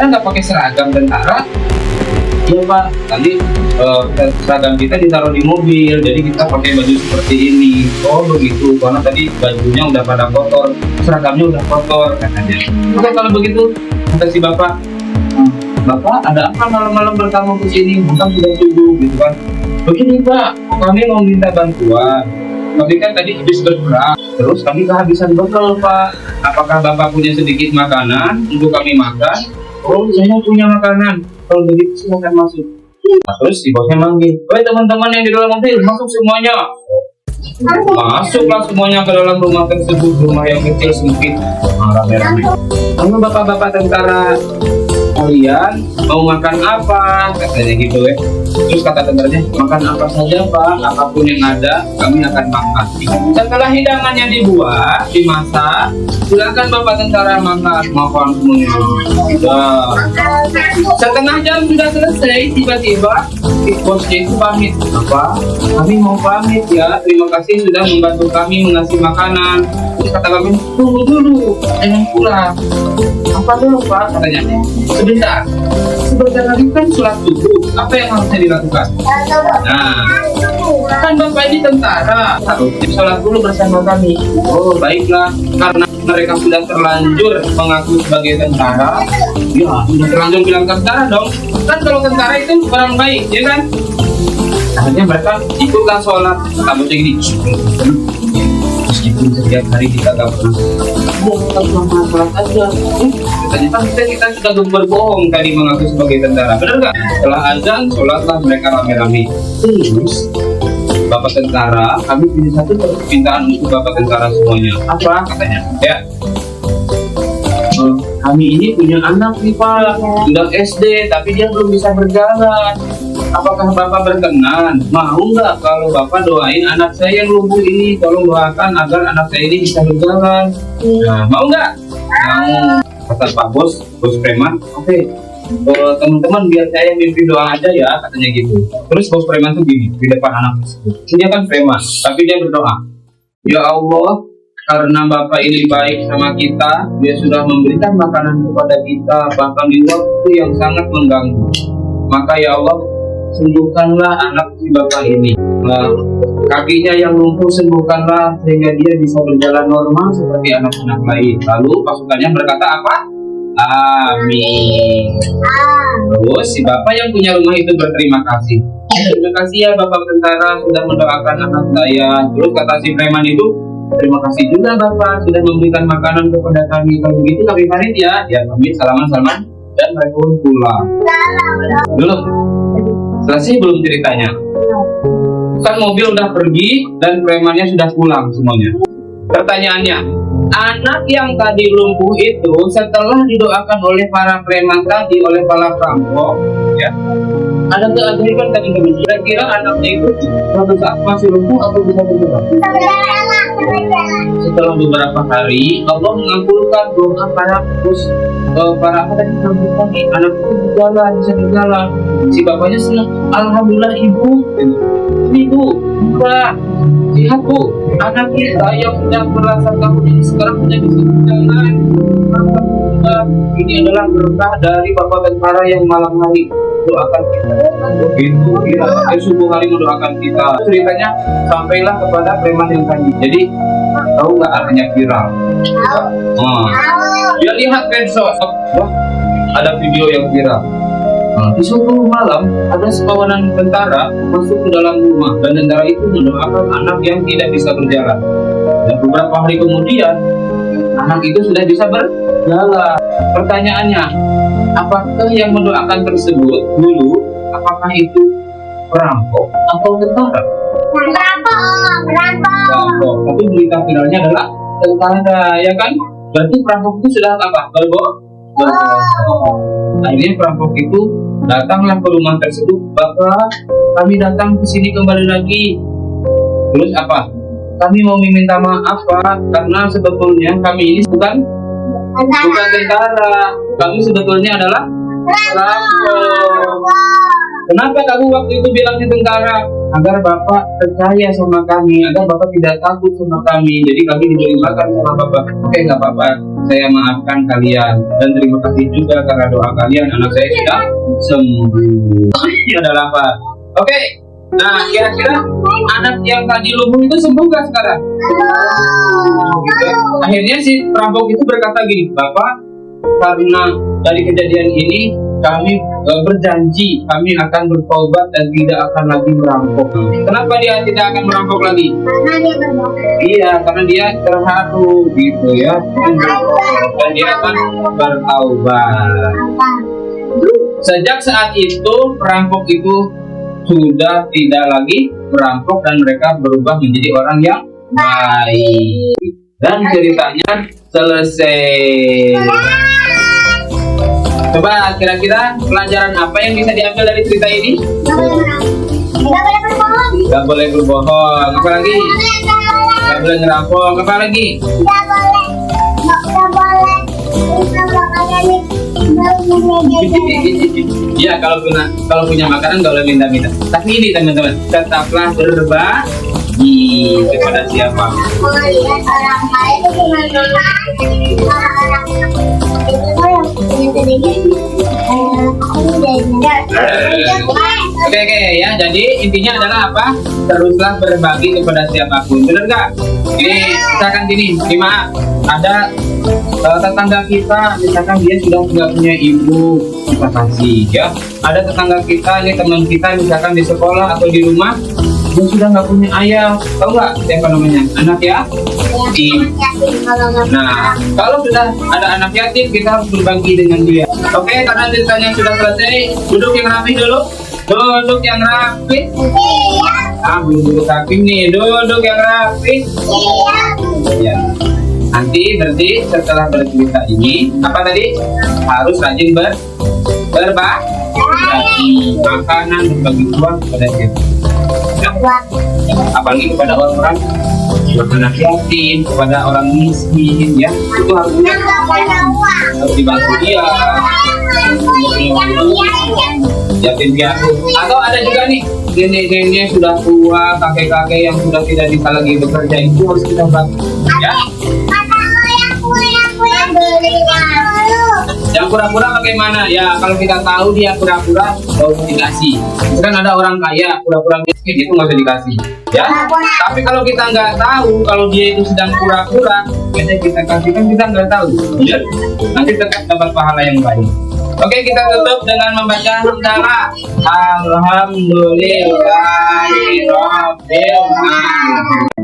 Kita nggak pakai seragam tentara. Iya Pak, tadi seragam kita ditaruh di mobil, jadi kita pakai baju seperti ini. Oh begitu, karena tadi bajunya udah pada kotor, seragamnya udah kotor katanya. Oke kalau begitu, kata si bapak, Bapak ada apa malam-malam bertamu ke sini? Bukan sudah subuh gitu kan? Begini Pak, kami mau minta bantuan. Tapi kan tadi habis bergerak, terus kami kehabisan bekal Pak. Apakah Bapak punya sedikit makanan untuk kami makan? Oh saya punya makanan. Kalau begitu silakan masuk. Nah, terus si bosnya manggil, "Woi teman-teman yang di dalam mobil, masuk semuanya." Masuklah semuanya ke dalam rumah tersebut, rumah yang kecil sempit, rame-rame. Lalu bapak-bapak tentara, kalian mau makan apa? Katanya gitu ya. Terus kata tentaranya, makan apa saja Pak, apapun yang ada kami akan makan. Setelah hidangannya dibuat, dimasak, silakan bapak tentara makan semuanya. Setengah jam sudah selesai, tiba-tiba bosnya itu pamit. Apa? Kami mau pamit ya, terima kasih sudah membantu kami mengasih makanan. Terus kata kami, tunggu dulu, jangan pulang. Apa dulu Pak? Katanya, sebentar lagi kan sholat subuh, apa yang harusnya dilakukan? Nah, kan Bapak ini tentara, harusnya sholat dulu bersama kami. Oh baiklah, karena mereka sudah terlanjur mengaku sebagai tentara, ya sudah terlanjur bilang tentara dong. Kan kalau tentara itu orang baik, ya kan? Akhirnya mereka ikutlah sholat. Kamu gini, meskipun setiap hari kita gak pernah sholat aja. Ternyata kita sudah berbohong tadi mengaku sebagai tentara, benar nggak? Setelah azan, sholatlah mereka rame-rame. Terus Bapak tentara, kami punya satu permintaan untuk Bapak tentara semuanya. Apa katanya? Ya, kami ini punya anak nih Pak, sudah SD, tapi dia belum bisa berjalan. Apakah Bapak berkenan? Mau nggak kalau Bapak doain anak saya yang lumpuh ini? Tolong doakan agar anak saya ini bisa berjalan. Nah, mau nggak? Mau. Kata Pak Bos preman, oke. Teman-teman biar saya mimpi doa aja ya, katanya gitu. Terus bos preman tuh gini di depan anak tersebut. Dia kan preman, tapi dia berdoa, ya Allah, karena Bapak ini baik sama kita, dia sudah memberikan makanan kepada kita bahkan di waktu yang sangat mengganggu. Maka ya Allah, sembuhkanlah anak si Bapak ini. Kakinya yang lumpuh sembuhkanlah sehingga dia bisa berjalan normal seperti anak-anak lain. Lalu pasukannya berkata apa? Amin. Terus si bapak yang punya rumah itu berterima kasih. Terima kasih ya Bapak tentara sudah mendoakan anak saya. Terus kata si preman itu, terima kasih juga Bapak sudah memberikan makanan kepada kami. Kalau begitu kami pamit ya. Ya kami salaman-salaman dan mereka pun pulang. Belum selesai belum ceritanya? Kan mobil udah pergi dan premannya sudah pulang semuanya. Pertanyaannya, anak yang tadi lumpuh itu setelah didoakan oleh para preman tadi, oleh para perampok, ya, ada keajaiban tadi. Kira-kira anaknya itu suatu saat masih lumpuh atau bisa bergerak? Setelah beberapa hari, Allah mengabulkan doa para apa tadi anak itu berjalan, bisa berjalan. Si bapaknya senang, alhamdulillah ibu, Pak, lihat Bu, anak kita yang sudah belasan tahun ini sekarang sudah bisa berjalan. Ini adalah berkah dari Bapak tentara yang malam hari doakan kita. Begitu kita subuh hari mendoakan kita. Ceritanya sampailah kepada preman yang tadi. Jadi tahu nggak artinya viral? Dia lihat medsos, wah ada video yang viral. Di suatu malam ada sekawanan tentara masuk ke dalam rumah dan tentara itu mendoakan anak yang tidak bisa berjalan. Dan beberapa hari kemudian anak itu sudah bisa berjalan. Pertanyaannya, apakah yang mendoakan tersebut dulu apakah itu perampok atau tentara? Perampok. Tapi berita viralnya adalah tentara, ya kan? Berarti perampok itu sudah apa? Berbohong. Akhirnya perampok itu datanglah ke rumah tersebut. Bapak, kami datang ke sini kembali lagi. Terus apa? Kami mau meminta maaf Pak, karena sebetulnya kami ini bukan tentara. Kami sebetulnya adalah perampok. Kenapa kamu waktu itu bilangnya tentara? Agar Bapak percaya sama kami, agar Bapak tidak takut sama kami. Jadi kami diberi makan sama Bapak. Oke, nggak apa-apa. saya maafkan kalian dan terima kasih juga karena doa kalian anak saya sudah sembuh. Ini adalah apa? Oke. Nah, kira-kira anak yang tadi lumpuh itu sembuh gak sekarang? Oke. Akhirnya si perampok itu berkata gini, Bapak, karena dari kejadian ini kami berjanji kami akan bertobat dan tidak akan lagi merampok. Kenapa dia tidak akan merampok lagi? Karena dia berdoa. Iya, karena dia terharu gitu ya. Dan dia akan bertaubat. Sejak saat itu perampok itu sudah tidak lagi merampok dan mereka berubah menjadi orang yang baik. Dan ceritanya selesai. Coba kira-kira pelajaran apa yang bisa diambil dari cerita ini? Gak boleh berbohong. Apa lagi? Gak boleh ngerampok. Apa lagi? Ya, kalau punya makanan gak boleh minta-minta. Tapi ini teman-teman, tetaplah berbagi kepada siapa. Melihat orang lain itu gimana? Orang Oke ya, jadi intinya adalah apa? Teruslah berbagi kepada siapapun, benar nggak? Ini misalkan gini, maaf, ada tetangga kita, misalkan dia sudah nggak punya ibu, kita kasih ya. Ada tetangga kita, ini teman kita, misalkan di sekolah atau di rumah, dia sudah nggak punya ayah, tahu nggak siapa namanya? Anak yatim. Nah, kalau sudah ada anak yatim, kita harus berbagi dengan dia. Oke, karena ceritanya sudah selesai, duduk yang rapi dulu. Duduk yang rapi. Belum duduk rapi nih, duduk yang rapi. Ya. Nanti berarti setelah bercerita ini, apa tadi? Harus rajin berbagi makanan, berbagi uang kepada siapa? Apalagi kepada orang-orang anak yatim, kepada orang miskin ya, itu harus dibantu dia. Yatim piatu. Atau ada juga nih nenek-nenek sudah tua, kakek-kakek yang sudah tidak bisa lagi bekerja, itu harus kita bantu ya. Yang pura-pura bagaimana? Ya kalau kita tahu dia pura-pura, nggak usah dikasih. Kan ada orang kaya pura-pura miskin, itu nggak usah dikasih. Ya. Tapi kalau kita nggak tahu kalau dia itu sedang pura-pura, kita kasih kan kita nggak tahu. Ya. Nanti tetap dapat pahala yang baik. Oke, kita tutup dengan membaca hamdalah. Alhamdulillahirobbilalamin.